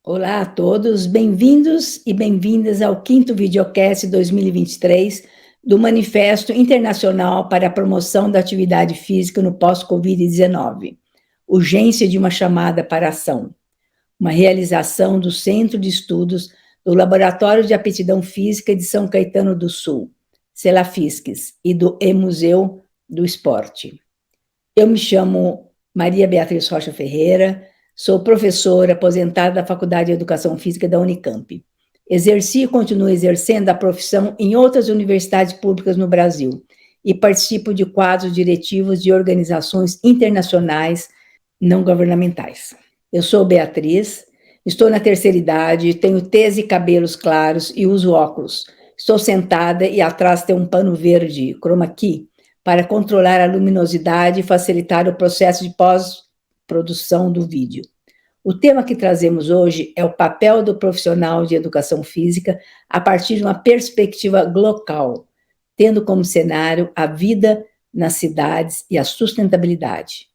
Olá a todos, bem-vindos e bem-vindas ao 5º Videocast 2023 do Manifesto Internacional para a Promoção da Atividade Física no Pós-Covid-19, Urgência de uma Chamada para Ação, uma realização do Centro de Estudos do Laboratório de Aptidão Física de São Caetano do Sul, CELAFISCS, e do E-Museu do Esporte. Eu me chamo Maria Beatriz Rocha Ferreira, sou professora aposentada da Faculdade de Educação Física da Unicamp. Exerci e continuo exercendo a profissão em outras universidades públicas no Brasil e participo de quadros diretivos de organizações internacionais não governamentais. Eu sou Beatriz, estou na terceira idade, tenho tez e cabelos claros e uso óculos. Estou sentada e atrás tem um pano verde, chroma key, para controlar a luminosidade e facilitar o processo de pós-produção do vídeo. O tema que trazemos hoje é o papel do profissional de educação física a partir de uma perspectiva local, tendo como cenário a vida nas cidades e a sustentabilidade.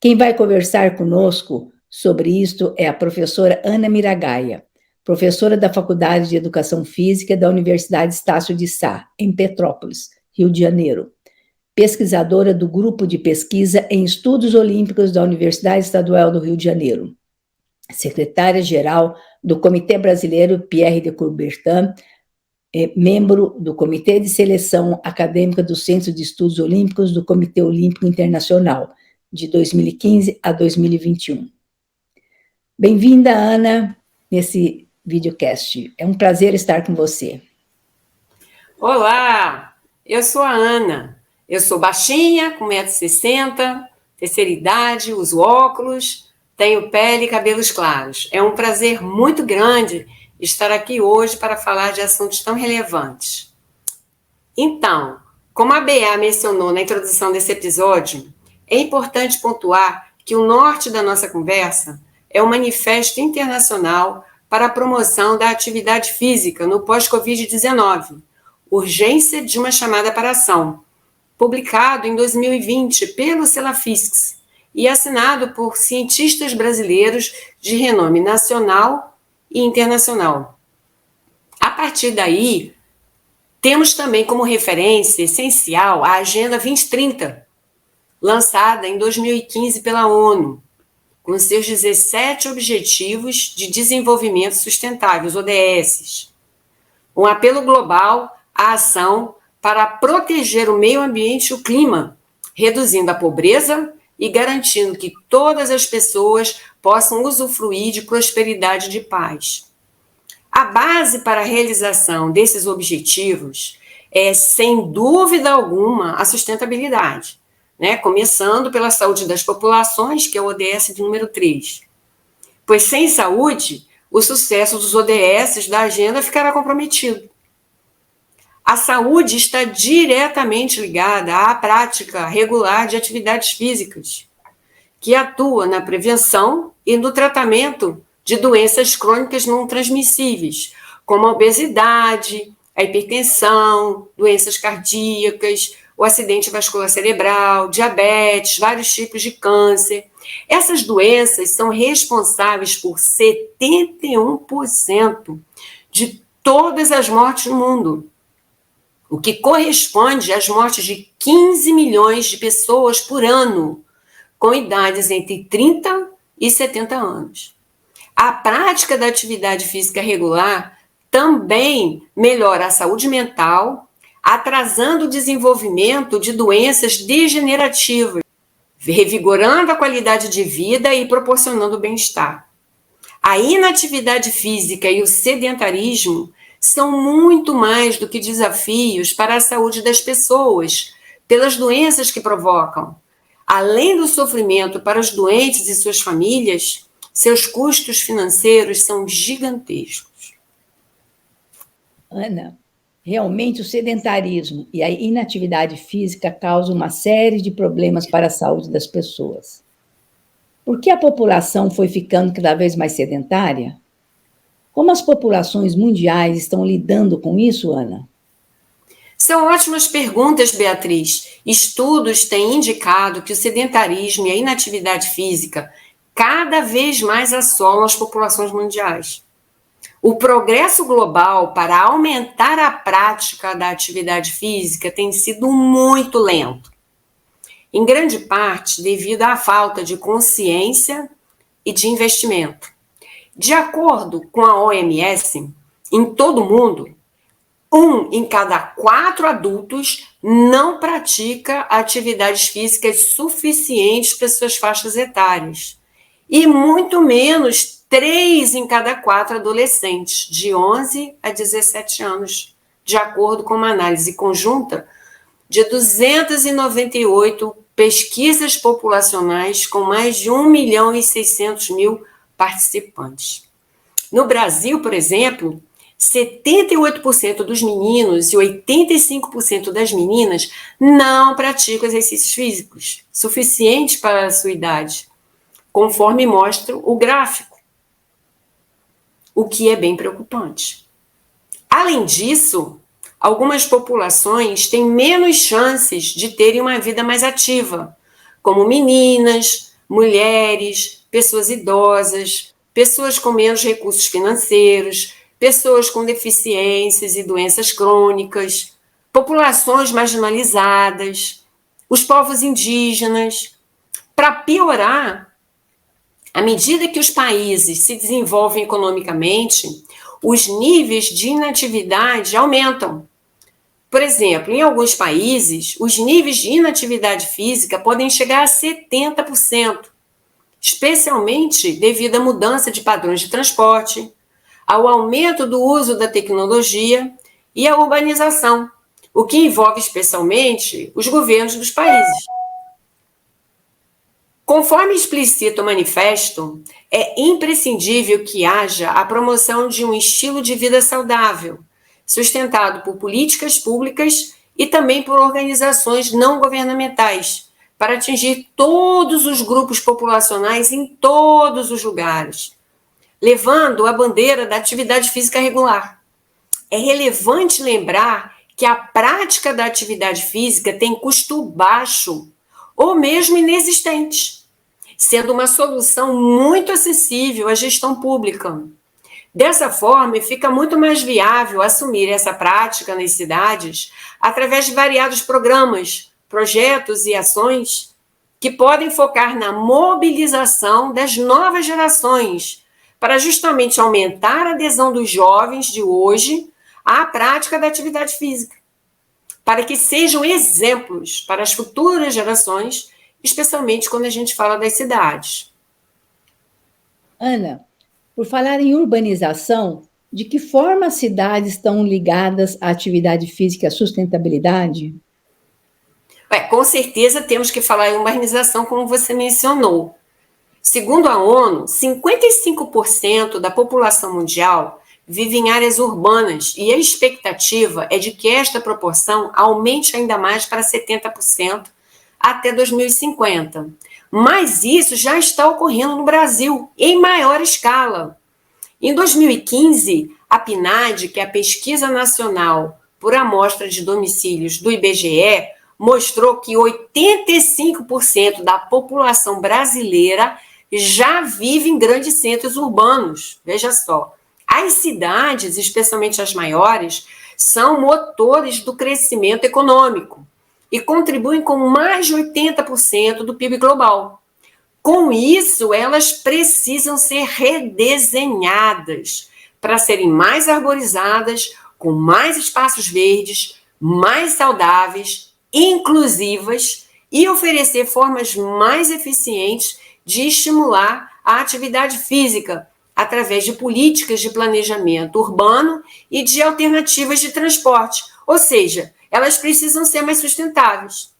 Quem vai conversar conosco sobre isto é a professora Ana Miragaia, professora da Faculdade de Educação Física da Universidade Estácio de Sá, em Petrópolis, Rio de Janeiro, pesquisadora do Grupo de Pesquisa em Estudos Olímpicos da Universidade Estadual do Rio de Janeiro, secretária-geral do Comitê Brasileiro Pierre de Coubertin, membro do Comitê de Seleção Acadêmica do Centro de Estudos Olímpicos do Comitê Olímpico Internacional, de 2015 a 2021. Bem-vinda, Ana, nesse videocast. É um prazer estar com você. Olá, eu sou a Ana. Eu sou baixinha, com 1,60 m, terceira idade, uso óculos, tenho pele e cabelos claros. É um prazer muito grande estar aqui hoje para falar de assuntos tão relevantes. Então, como a Bea mencionou na introdução desse episódio, é importante pontuar que o norte da nossa conversa é o Manifesto Internacional para a Promoção da Atividade Física no Pós-Covid-19, Urgência de uma Chamada para Ação, publicado em 2020 pelo CELAFISCS e assinado por cientistas brasileiros de renome nacional e internacional. A partir daí, temos também como referência essencial a Agenda 2030, lançada em 2015 pela ONU, com seus 17 Objetivos de Desenvolvimento Sustentável, os ODS, um apelo global à ação para proteger o meio ambiente e o clima, reduzindo a pobreza e garantindo que todas as pessoas possam usufruir de prosperidade e de paz. A base para a realização desses objetivos é, sem dúvida alguma, a sustentabilidade, né? Começando pela saúde das populações, que é o ODS de número 3. Pois sem saúde, o sucesso dos ODS da agenda ficará comprometido. A saúde está diretamente ligada à prática regular de atividades físicas, que atua na prevenção e no tratamento de doenças crônicas não transmissíveis, como a obesidade, a hipertensão, doenças cardíacas, o acidente vascular cerebral, diabetes, vários tipos de câncer. Essas doenças são responsáveis por 71% de todas as mortes no mundo, o que corresponde às mortes de 15 milhões de pessoas por ano, com idades entre 30 e 70 anos. A prática da atividade física regular também melhora a saúde mental, atrasando o desenvolvimento de doenças degenerativas, revigorando a qualidade de vida e proporcionando bem-estar. A inatividade física e o sedentarismo são muito mais do que desafios para a saúde das pessoas, pelas doenças que provocam. Além do sofrimento para os doentes e suas famílias, seus custos financeiros são gigantescos. Ana, realmente o sedentarismo e a inatividade física causam uma série de problemas para a saúde das pessoas. Por que a população foi ficando cada vez mais sedentária? Como as populações mundiais estão lidando com isso, Ana? São ótimas perguntas, Beatriz. Estudos têm indicado que o sedentarismo e a inatividade física cada vez mais assolam as populações mundiais. O progresso global para aumentar a prática da atividade física tem sido muito lento, em grande parte devido à falta de consciência e de investimento. De acordo com a OMS, em todo o mundo, 1 em cada 4 adultos não pratica atividades físicas suficientes para suas faixas etárias. E muito menos 3 em cada 4 adolescentes, de 11 a 17 anos, de acordo com uma análise conjunta de 298 pesquisas populacionais com mais de 1.600.000 participantes. No Brasil, por exemplo, 78% dos meninos e 85% das meninas não praticam exercícios físicos suficientes para a sua idade, conforme mostra o gráfico, o que é bem preocupante. Além disso, algumas populações têm menos chances de terem uma vida mais ativa, como meninas, mulheres, pessoas idosas, pessoas com menos recursos financeiros, pessoas com deficiências e doenças crônicas, populações marginalizadas, os povos indígenas. Para piorar, à medida que os países se desenvolvem economicamente, os níveis de inatividade aumentam. Por exemplo, em alguns países, os níveis de inatividade física podem chegar a 70%, especialmente devido à mudança de padrões de transporte, ao aumento do uso da tecnologia e à urbanização, o que envolve especialmente os governos dos países. Conforme explicita o manifesto, é imprescindível que haja a promoção de um estilo de vida saudável, sustentado por políticas públicas e também por organizações não governamentais, para atingir todos os grupos populacionais em todos os lugares, levando a bandeira da atividade física regular. É relevante lembrar que a prática da atividade física tem custo baixo ou mesmo inexistente, sendo uma solução muito acessível à gestão pública. Dessa forma, fica muito mais viável assumir essa prática nas cidades através de variados programas, projetos e ações que podem focar na mobilização das novas gerações para justamente aumentar a adesão dos jovens de hoje à prática da atividade física, para que sejam exemplos para as futuras gerações, especialmente quando a gente fala das cidades. Ana, por falar em urbanização, de que forma as cidades estão ligadas à atividade física e à sustentabilidade? Com certeza temos que falar em urbanização, como você mencionou. Segundo a ONU, 55% da população mundial vive em áreas urbanas e a expectativa é de que esta proporção aumente ainda mais para 70% até 2050. Mas isso já está ocorrendo no Brasil, em maior escala. Em 2015, a PNAD, que é a Pesquisa Nacional por Amostra de Domicílios do IBGE, mostrou que 85% da população brasileira já vive em grandes centros urbanos. Veja só, as cidades, especialmente as maiores, são motores do crescimento econômico e contribuem com mais de 80% do PIB global. Com isso, elas precisam ser redesenhadas para serem mais arborizadas, com mais espaços verdes, mais saudáveis, inclusivas e oferecer formas mais eficientes de estimular a atividade física através de políticas de planejamento urbano e de alternativas de transporte, ou seja, elas precisam ser mais sustentáveis.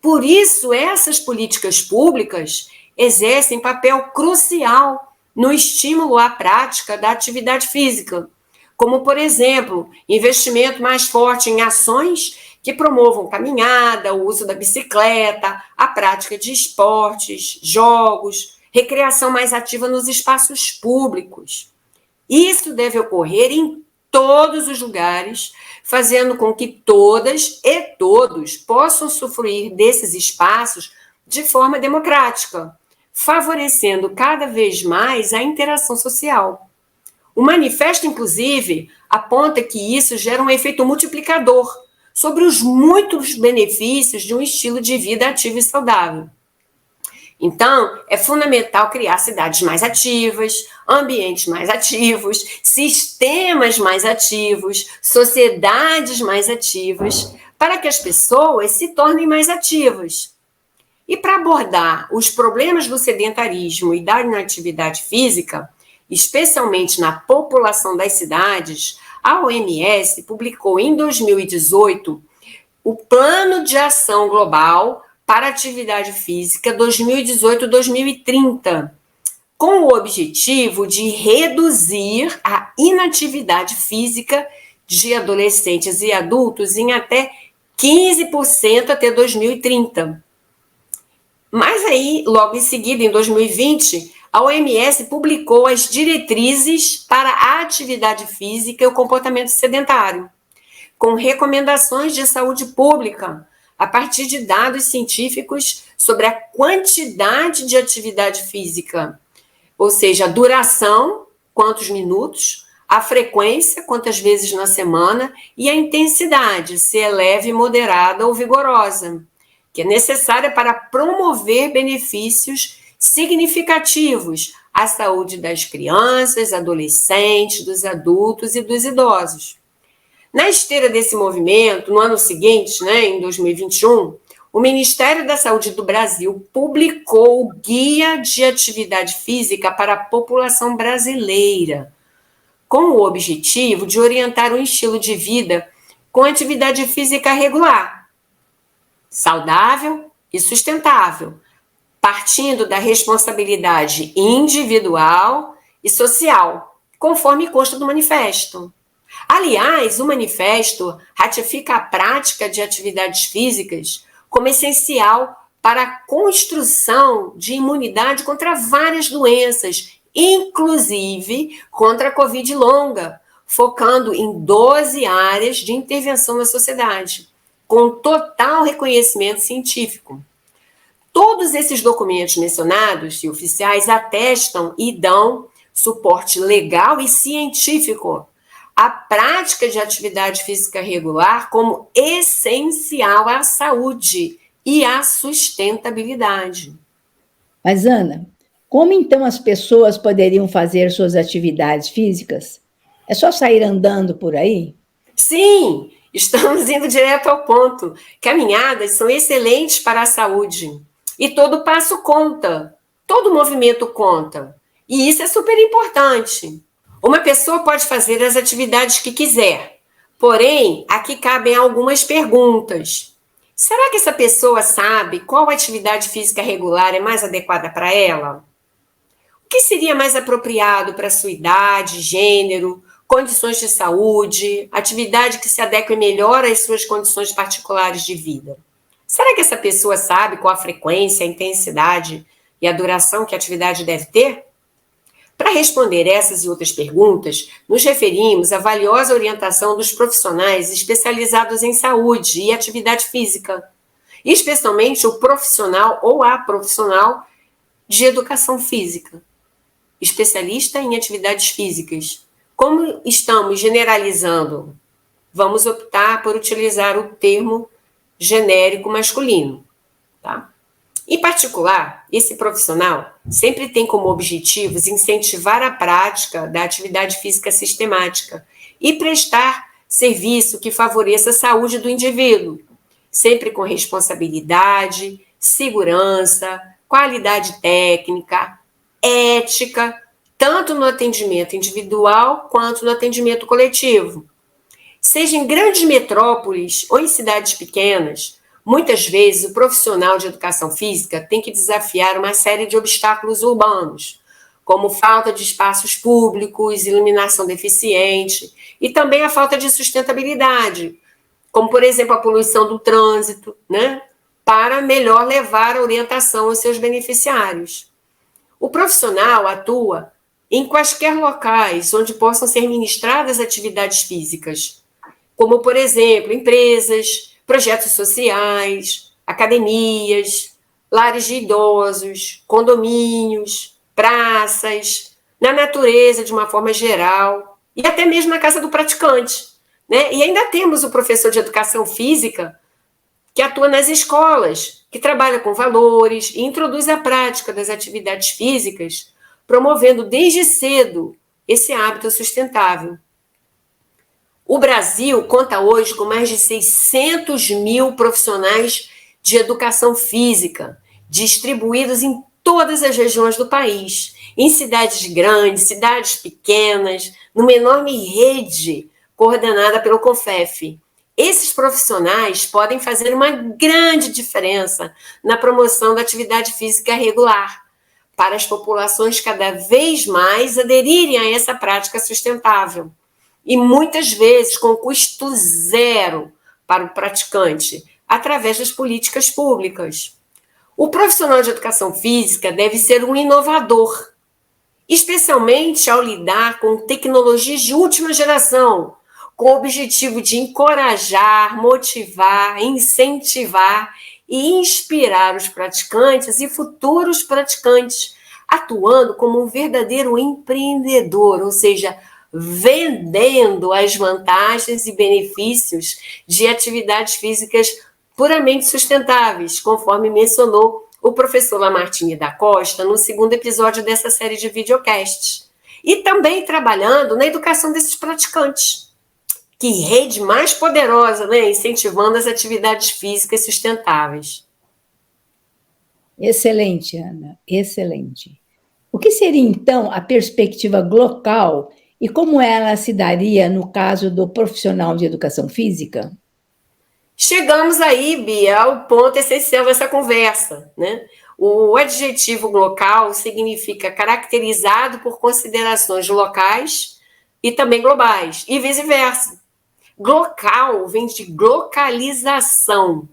Por isso, essas políticas públicas exercem papel crucial no estímulo à prática da atividade física, como, por exemplo, investimento mais forte em ações que promovam caminhada, o uso da bicicleta, a prática de esportes, jogos, recreação mais ativa nos espaços públicos. Isso deve ocorrer em todos os lugares, fazendo com que todas e todos possam usufruir desses espaços de forma democrática, favorecendo cada vez mais a interação social. O manifesto, inclusive, aponta que isso gera um efeito multiplicador sobre os muitos benefícios de um estilo de vida ativo e saudável. Então, é fundamental criar cidades mais ativas, ambientes mais ativos, sistemas mais ativos, sociedades mais ativas, para que as pessoas se tornem mais ativas. E para abordar os problemas do sedentarismo e da inatividade física, especialmente na população das cidades, a OMS publicou em 2018 o Plano de Ação Global para a Atividade Física 2018-2030, com o objetivo de reduzir a inatividade física de adolescentes e adultos em até 15% até 2030. Mas aí, logo em seguida, em 2020, a OMS publicou as diretrizes para a atividade física e o comportamento sedentário, com recomendações de saúde pública, a partir de dados científicos sobre a quantidade de atividade física, ou seja, a duração, quantos minutos, a frequência, quantas vezes na semana, e a intensidade, se é leve, moderada ou vigorosa, que é necessária para promover benefícios significativos à saúde das crianças, adolescentes, dos adultos e dos idosos. Na esteira desse movimento, no ano seguinte, em 2021, o Ministério da Saúde do Brasil publicou o Guia de Atividade Física para a População Brasileira, com o objetivo de orientar um estilo de vida com atividade física regular, saudável e sustentável, partindo da responsabilidade individual e social, conforme consta do manifesto. Aliás, o manifesto ratifica a prática de atividades físicas como essencial para a construção de imunidade contra várias doenças, inclusive contra a Covid longa, focando em 12 áreas de intervenção na sociedade, com total reconhecimento científico. Todos esses documentos mencionados e oficiais atestam e dão suporte legal e científico à prática de atividade física regular como essencial à saúde e à sustentabilidade. Mas, Ana, como então as pessoas poderiam fazer suas atividades físicas? É só sair andando por aí? Sim, estamos indo direto ao ponto. Caminhadas são excelentes para a saúde. E todo passo conta, todo movimento conta. E isso é super importante. Uma pessoa pode fazer as atividades que quiser, porém, aqui cabem algumas perguntas. Será que essa pessoa sabe qual atividade física regular é mais adequada para ela? O que seria mais apropriado para a sua idade, gênero, condições de saúde, atividade que se adeque melhor às suas condições particulares de vida? Será que essa pessoa sabe qual a frequência, a intensidade e a duração que a atividade deve ter? Para responder essas e outras perguntas, nos referimos à valiosa orientação dos profissionais especializados em saúde e atividade física, especialmente o profissional ou a profissional de educação física, especialista em atividades físicas. Como estamos generalizando, vamos optar por utilizar o termo genérico masculino, tá? Em particular, esse profissional sempre tem como objetivos incentivar a prática da atividade física sistemática e prestar serviço que favoreça a saúde do indivíduo, sempre com responsabilidade, segurança, qualidade técnica, ética, tanto no atendimento individual quanto no atendimento coletivo. Seja em grandes metrópoles ou em cidades pequenas, muitas vezes o profissional de educação física tem que desafiar uma série de obstáculos urbanos, como falta de espaços públicos, iluminação deficiente e também a falta de sustentabilidade, como, por exemplo, a poluição do trânsito, para melhor levar a orientação aos seus beneficiários. O profissional atua em quaisquer locais onde possam ser ministradas atividades físicas, como, por exemplo, empresas, projetos sociais, academias, lares de idosos, condomínios, praças, na natureza de uma forma geral, e até mesmo na casa do praticante, né? E ainda temos o professor de educação física que atua nas escolas, que trabalha com valores e introduz a prática das atividades físicas, promovendo desde cedo esse hábito sustentável. O Brasil conta hoje com mais de 600 mil profissionais de educação física, distribuídos em todas as regiões do país, em cidades grandes, cidades pequenas, numa enorme rede coordenada pelo CONFEF. Esses profissionais podem fazer uma grande diferença na promoção da atividade física regular, para as populações cada vez mais aderirem a essa prática sustentável. E muitas vezes com custo zero para o praticante, através das políticas públicas. O profissional de educação física deve ser um inovador, especialmente ao lidar com tecnologias de última geração, com o objetivo de encorajar, motivar, incentivar e inspirar os praticantes e futuros praticantes, atuando como um verdadeiro empreendedor, ou seja, vendendo as vantagens e benefícios de atividades físicas puramente sustentáveis, conforme mencionou o professor Lamartine da Costa no segundo episódio dessa série de videocasts. E também trabalhando na educação desses praticantes. Que rede mais poderosa, né? Incentivando as atividades físicas sustentáveis. Excelente, Ana, excelente. O que seria, então, a perspectiva local e como ela se daria no caso do profissional de educação física? Chegamos aí, Bia, ao ponto essencial dessa conversa, né? O adjetivo local significa caracterizado por considerações locais e também globais, e vice-versa. Local vem de localização,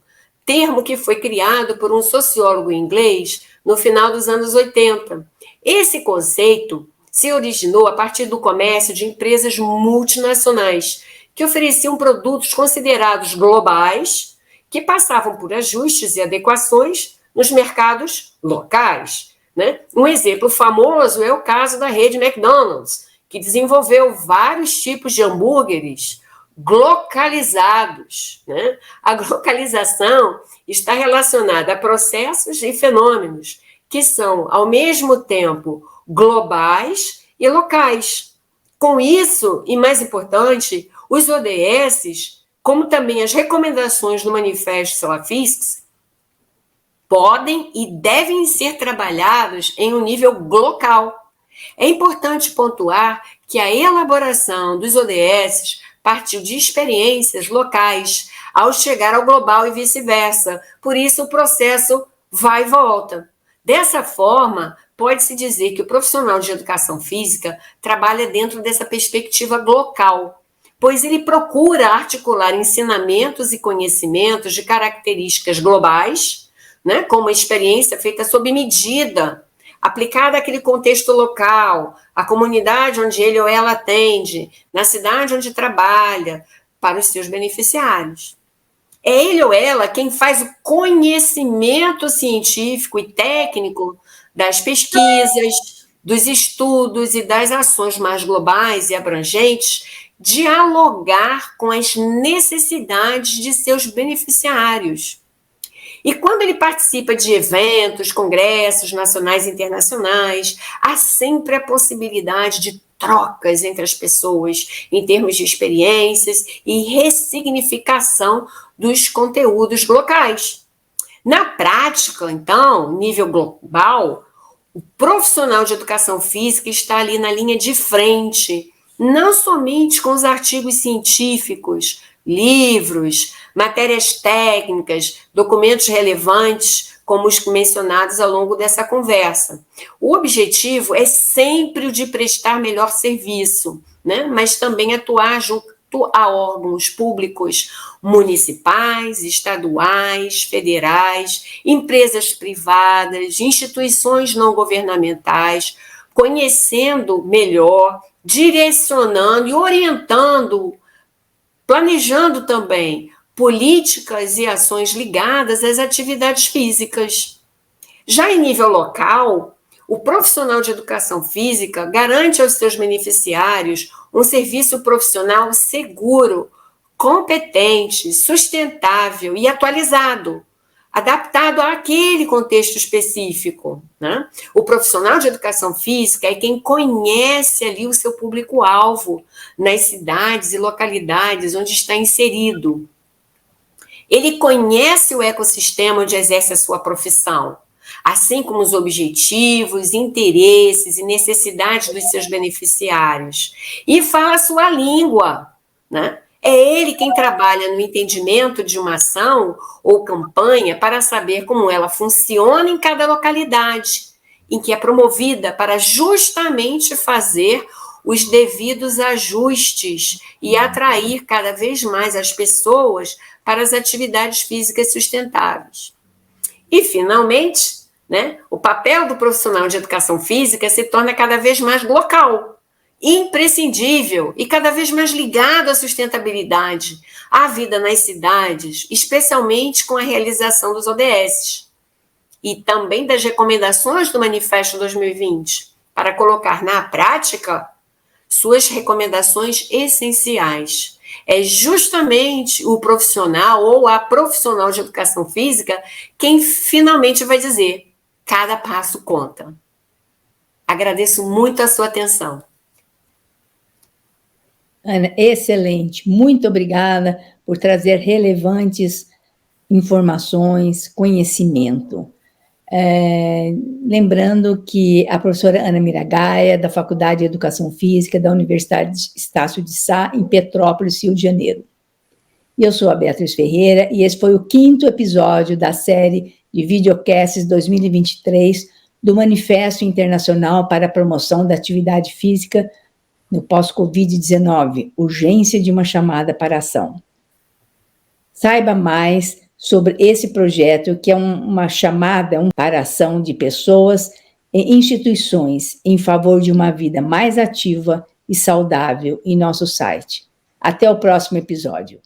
termo que foi criado por um sociólogo inglês no final dos anos 80. Esse conceito se originou a partir do comércio de empresas multinacionais que ofereciam produtos considerados globais, que passavam por ajustes e adequações nos mercados locais, né? Um exemplo famoso é o caso da rede McDonald's, que desenvolveu vários tipos de hambúrgueres localizados, né? A localização está relacionada a processos e fenômenos que são, ao mesmo tempo, globais e locais. Com isso, e mais importante, os ODS, como também as recomendações do Manifesto Salafistas, podem e devem ser trabalhados em um nível local. É importante pontuar que a elaboração dos ODS partiu de experiências locais ao chegar ao global e vice-versa. Por isso, o processo vai e volta. Dessa forma, pode-se dizer que o profissional de educação física trabalha dentro dessa perspectiva local, pois ele procura articular ensinamentos e conhecimentos de características globais, né, com uma experiência feita sob medida, aplicada àquele contexto local, à comunidade onde ele ou ela atende, na cidade onde trabalha, para os seus beneficiários. É ele ou ela quem faz o conhecimento científico e técnico das pesquisas, dos estudos e das ações mais globais e abrangentes, dialogar com as necessidades de seus beneficiários. E quando ele participa de eventos, congressos nacionais e internacionais, há sempre a possibilidade de trocas entre as pessoas em termos de experiências e ressignificação dos conteúdos locais. Na prática, então, nível global, o profissional de educação física está ali na linha de frente, não somente com os artigos científicos, livros, matérias técnicas, documentos relevantes, como os mencionados ao longo dessa conversa. O objetivo é sempre o de prestar melhor serviço, né? Mas também atuar junto a órgãos públicos municipais, estaduais, federais, empresas privadas, instituições não governamentais, conhecendo melhor, direcionando e orientando, planejando também políticas e ações ligadas às atividades físicas. Já em nível local, o profissional de educação física garante aos seus beneficiários um serviço profissional seguro, competente, sustentável e atualizado, adaptado àquele contexto específico, né? O profissional de educação física é quem conhece ali o seu público-alvo nas cidades e localidades onde está inserido. Ele conhece o ecossistema onde exerce a sua profissão, assim como os objetivos, interesses e necessidades dos seus beneficiários, e fala a sua língua, né? É ele quem trabalha no entendimento de uma ação ou campanha para saber como ela funciona em cada localidade, em que é promovida para justamente fazer os devidos ajustes e atrair cada vez mais as pessoas para as atividades físicas sustentáveis. E, finalmente, né, o papel do profissional de educação física se torna cada vez mais local, imprescindível e cada vez mais ligado à sustentabilidade, à vida nas cidades, especialmente com a realização dos ODS e também das recomendações do Manifesto 2020, para colocar na prática suas recomendações essenciais. É justamente o profissional ou a profissional de educação física quem finalmente vai dizer: cada passo conta. Agradeço muito a sua atenção. Ana, excelente. Muito obrigada por trazer relevantes informações, conhecimento. Lembrando que a professora Ana Miragaia, da Faculdade de Educação Física da Universidade Estácio de Sá, em Petrópolis, Rio de Janeiro. E eu sou a Beatriz Ferreira, e esse foi o 5º episódio da série de videocasts 2023 do Manifesto Internacional para a Promoção da Atividade Física no pós-Covid-19, urgência de uma chamada para ação. Saiba mais sobre esse projeto, que é uma chamada para ação de pessoas e instituições em favor de uma vida mais ativa e saudável em nosso site. Até o próximo episódio.